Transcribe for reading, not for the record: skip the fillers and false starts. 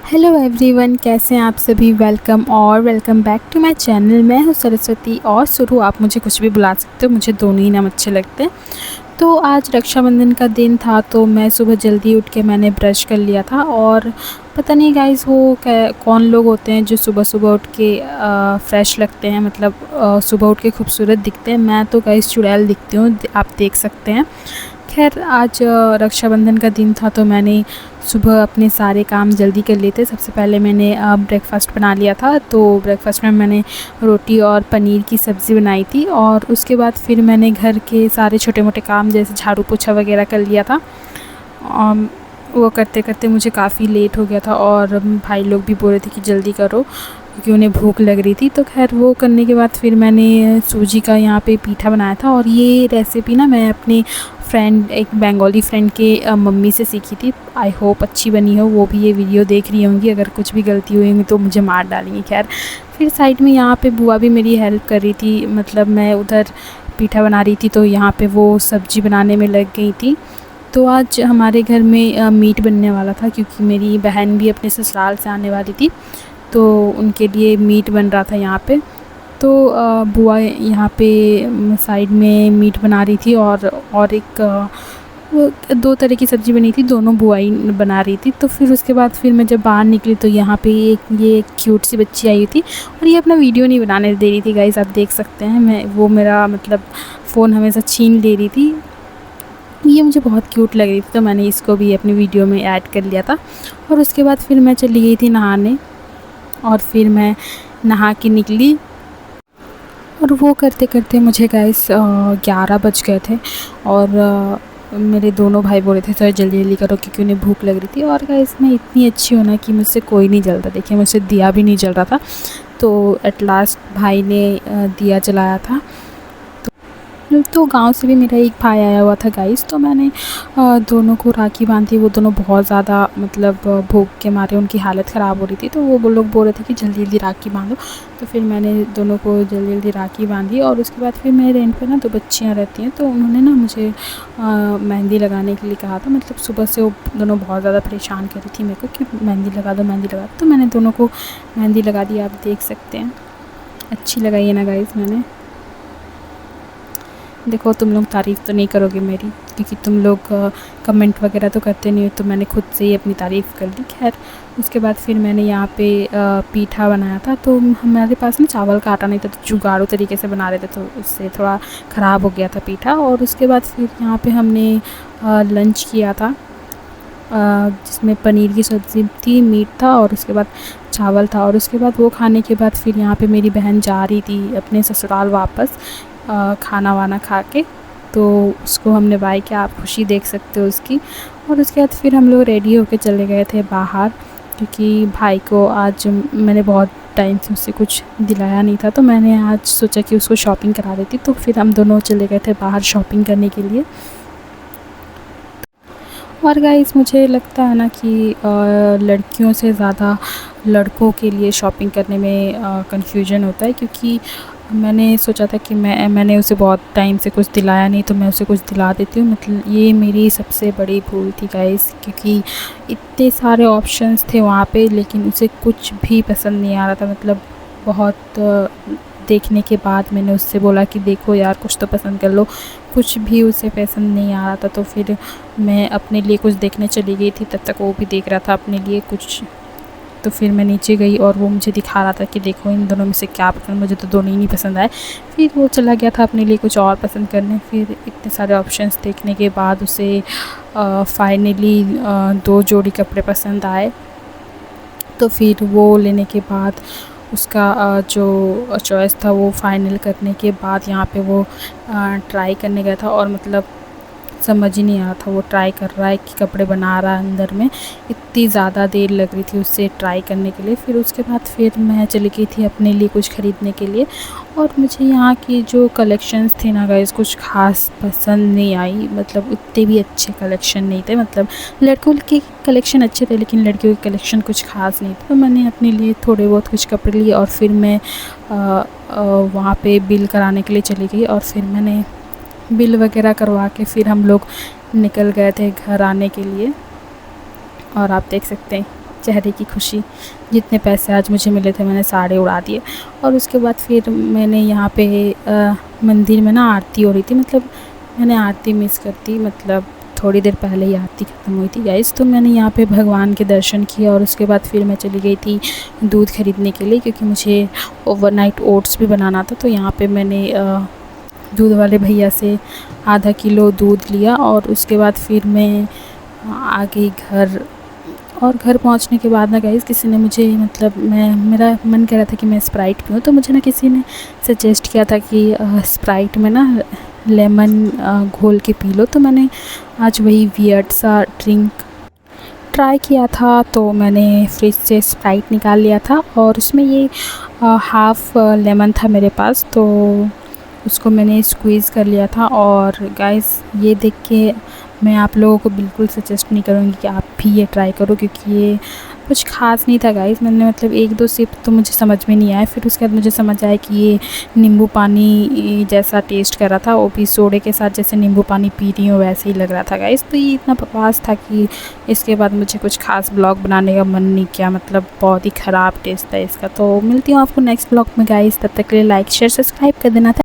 Hello everyone, कैसे हैं आप सभी। Welcome back to my channel. मैं हूं सरस्वती और सुरु। आप मुझे कुछ भी बुला सकते हो, मुझे दोनों ही नाम अच्छे लगते हैं। तो आज रक्षाबंधन का दिन था, तो मैं सुबह जल्दी उठ के मैंने ब्रश कर लिया था। और पता नहीं गाइस, वो कौन लोग होते हैं जो सुबह सुबह उठ के फ्रेश लगते हैं, मतलब सुबह उठ के खूबसूरत दिखते हैं। मैं तो गाइस चुड़ैल दिखती हूँ, आप देख सकते हैं। खैर, आज रक्षाबंधन का दिन था, तो मैंने सुबह अपने सारे काम जल्दी कर लिए थे। सबसे पहले मैंने ब्रेकफ़ास्ट बना लिया था। तो ब्रेकफ़ास्ट में मैंने रोटी और पनीर की सब्ज़ी बनाई थी, और उसके बाद फिर मैंने घर के सारे छोटे मोटे काम जैसे झाड़ू पोछा वगैरह कर लिया था। वो करते करते मुझे काफ़ी लेट हो गया था, और भाई लोग भी बोल रहे थे कि जल्दी करो क्योंकि उन्हें भूख लग रही थी। तो खैर, वो करने के बाद फिर मैंने सूजी का यहाँ पे पीठा बनाया था। और ये रेसिपी ना मैं अपने फ्रेंड, एक बंगाली फ्रेंड के मम्मी से सीखी थी। आई होप अच्छी बनी हो, वो भी ये वीडियो देख रही होंगी। अगर कुछ भी गलती हुई होंगी तो मुझे मार डालेंगी। खैर, फिर साइड में यहाँ पे बुआ भी मेरी हेल्प कर रही थी, मतलब मैं उधर पीठा बना रही थी तो यहाँ पे वो सब्ज़ी बनाने में लग गई थी। तो आज हमारे घर में मीट बनने वाला था, क्योंकि मेरी बहन भी अपने ससुराल से आने वाली थी, तो उनके लिए मीट बन रहा था यहाँ पे। तो बुआ यहाँ पे साइड में मीट बना रही थी, और एक वो दो तरह की सब्ज़ी बनी थी, दोनों बुआ ही बना रही थी। तो फिर उसके बाद फिर मैं जब बाहर निकली तो यहाँ पे ये क्यूट सी बच्ची आई थी, और ये अपना वीडियो नहीं बनाने दे रही थी गाइस, आप देख सकते हैं। वो मेरा मतलब फ़ोन हमेशा छीन ले रही थी। ये मुझे बहुत क्यूट लग रही थी, तो मैंने इसको भी अपनी वीडियो में ऐड कर लिया था। और उसके बाद फिर मैं चली गई थी नहाने, और फिर मैं नहा के निकली। और वो करते करते मुझे गाइस 11 बज गए थे, और मेरे दोनों भाई बोल रहे थे सर जल्दी जल्दी करो, क्योंकि उन्हें भूख लग रही थी। और गाइस, मैं इतनी अच्छी हूँ ना कि मुझसे कोई नहीं जलता। देखिए, मुझसे दिया भी नहीं जल रहा था, तो एट लास्ट भाई ने दिया जलाया था। तो गांव से भी मेरा एक भाई आया हुआ था गाइस, तो मैंने दोनों को राखी बांधी। वो दोनों बहुत ज़्यादा मतलब भूख के मारे उनकी हालत ख़राब हो रही थी, तो वो लोग बोल रहे थे कि जल्दी जल्दी राखी बांधो। तो फिर मैंने दोनों को जल्दी जल्दी राखी बांधी। और उसके बाद फिर मेरे रेंट पे ना 2 बच्चियाँ रहती हैं, तो उन्होंने ना मुझे मेहंदी लगाने के लिए कहा था। मतलब सुबह से वो दोनों बहुत ज़्यादा परेशान कर रही थी मेरे को कि मेहंदी लगा दो, मेहंदी लगा दो। तो मैंने दोनों को मेहंदी लगा दी, आप देख सकते हैं। अच्छी लगाई है ना गाइस मैंने। देखो, तुम लोग तारीफ़ तो नहीं करोगे मेरी, क्योंकि तुम लोग कमेंट वगैरह तो करते नहीं हो, तो मैंने खुद से ही अपनी तारीफ़ कर ली। खैर, उसके बाद फिर मैंने यहाँ पे पीठा बनाया था। तो हमारे पास ना चावल का आटा नहीं था, तो जुगाड़ू तरीके से बना रहे थे, तो उससे थोड़ा ख़राब हो गया था पीठा। और उसके बाद फिर यहाँ पे हमने लंच किया था, जिसमें पनीर की सब्ज़ी थी, मीट था, और उसके बाद चावल था। और उसके बाद वो खाने के बाद फिर यहाँ पे मेरी बहन जा रही थी अपने ससुराल वापस खाना वाना खा के। तो उसको हमने बाय किया, आप खुशी देख सकते हो उसकी। और उसके बाद फिर हम लोग रेडी होके चले गए थे बाहर, क्योंकि भाई को आज मैंने बहुत टाइम से उससे कुछ दिलाया नहीं था, तो मैंने आज सोचा कि उसको शॉपिंग करा देती। तो फिर हम दोनों चले गए थे बाहर शॉपिंग करने के लिए। और गाइस, मुझे लगता है ना कि लड़कियों से ज़्यादा लड़कों के लिए शॉपिंग करने में कन्फ्यूजन होता है, क्योंकि मैंने सोचा था कि मैंने उसे बहुत टाइम से कुछ दिलाया नहीं, तो मैं उसे कुछ दिला देती हूँ। मतलब ये मेरी सबसे बड़ी भूल थी गाइस, क्योंकि इतने सारे ऑप्शंस थे वहाँ पे, लेकिन उसे कुछ भी पसंद नहीं आ रहा था। मतलब बहुत देखने के बाद मैंने उससे बोला कि देखो यार, कुछ तो पसंद कर लो। कुछ भी उसे पसंद नहीं आ रहा था, तो फिर मैं अपने लिए कुछ देखने चली गई थी, तब तक वो भी देख रहा था अपने लिए कुछ। तो फिर मैं नीचे गई, और वो मुझे दिखा रहा था कि देखो इन दोनों में से क्या पसंद। मुझे तो दोनों ही नहीं पसंद आए। फिर वो चला गया था अपने लिए कुछ और पसंद करने। फिर इतने सारे ऑप्शंस देखने के बाद उसे फाइनली 2 जोड़ी कपड़े पसंद आए। तो फिर वो लेने के बाद उसका जो चॉइस था वो फाइनल करने के बाद यहाँ पे वो ट्राई करने गया था। और मतलब समझ ही नहीं आ रहा था, वो ट्राई कर रहा है कि कपड़े बना रहा है अंदर में। इतनी ज़्यादा देर लग रही थी उससे ट्राई करने के लिए। फिर उसके बाद फिर मैं चली गई थी अपने लिए कुछ ख़रीदने के लिए। और मुझे यहाँ की जो कलेक्शंस थे ना गाइस, कुछ ख़ास पसंद नहीं आई। मतलब उतने भी अच्छे कलेक्शन नहीं थे। मतलब लड़कों के कलेक्शन अच्छे थे, लेकिन लड़कियों के कलेक्शन कुछ ख़ास नहीं थे। तो मैंने अपने लिए थोड़े बहुत कुछ कपड़े लिए, और फिर मैं वहाँ पे बिल कराने के लिए चली गई। और फिर मैंने बिल वगैरह करवा के फिर हम लोग निकल गए थे घर आने के लिए। और आप देख सकते हैं चेहरे की खुशी। जितने पैसे आज मुझे मिले थे मैंने सारे उड़ा दिए। और उसके बाद फिर मैंने यहाँ पे मंदिर में ना आरती हो रही थी, मतलब मैंने आरती मिस कर दी, मतलब थोड़ी देर पहले ही आरती ख़त्म हुई थी गाइस। तो मैंने यहाँ पे भगवान के दर्शन किए और उसके बाद फिर मैं चली गई थी दूध ख़रीदने के लिए, क्योंकि मुझे ओवरनाइट ओट्स भी बनाना था। तो यहाँ पे मैंने दूध वाले भैया से आधा किलो दूध लिया और उसके बाद फिर मैं आ गई घर। और घर पहुंचने के बाद ना गाइस किसी ने मुझे, मतलब मेरा मन कर रहा था कि मैं स्प्राइट पीऊँ, तो मुझे ना किसी ने सजेस्ट किया था कि स्प्राइट में ना लेमन घोल के पी लो। तो मैंने आज वही वियर्ड सा ड्रिंक ट्राई किया था। तो मैंने फ्रिज से स्प्राइट निकाल लिया था और उसमें ये हाफ़ लेमन था मेरे पास, तो उसको मैंने स्क्वीज़ कर लिया था। और गाइस ये देख के मैं आप लोगों को बिल्कुल सजेस्ट नहीं करूँगी कि आप भी ये ट्राई करो, क्योंकि ये कुछ ख़ास नहीं था गाइस। मैंने मतलब 1-2 सिप तो मुझे समझ में नहीं आया, फिर उसके बाद मुझे समझ आया कि ये नींबू पानी जैसा टेस्ट कर रहा था, वो भी सोडे के साथ जैसे नींबू पानी पी रही हूँ वैसे ही लग रहा था गाइस। तो ये इतना बकवास था कि इसके बाद मुझे कुछ ख़ास ब्लॉग बनाने का मन नहीं किया, मतलब बहुत ही ख़राब टेस्ट था इसका। तो मिलती हूँ आपको नेक्स्ट ब्लॉग में गाइस, तब तक के लिए लाइक शेयर सब्सक्राइब कर देना था।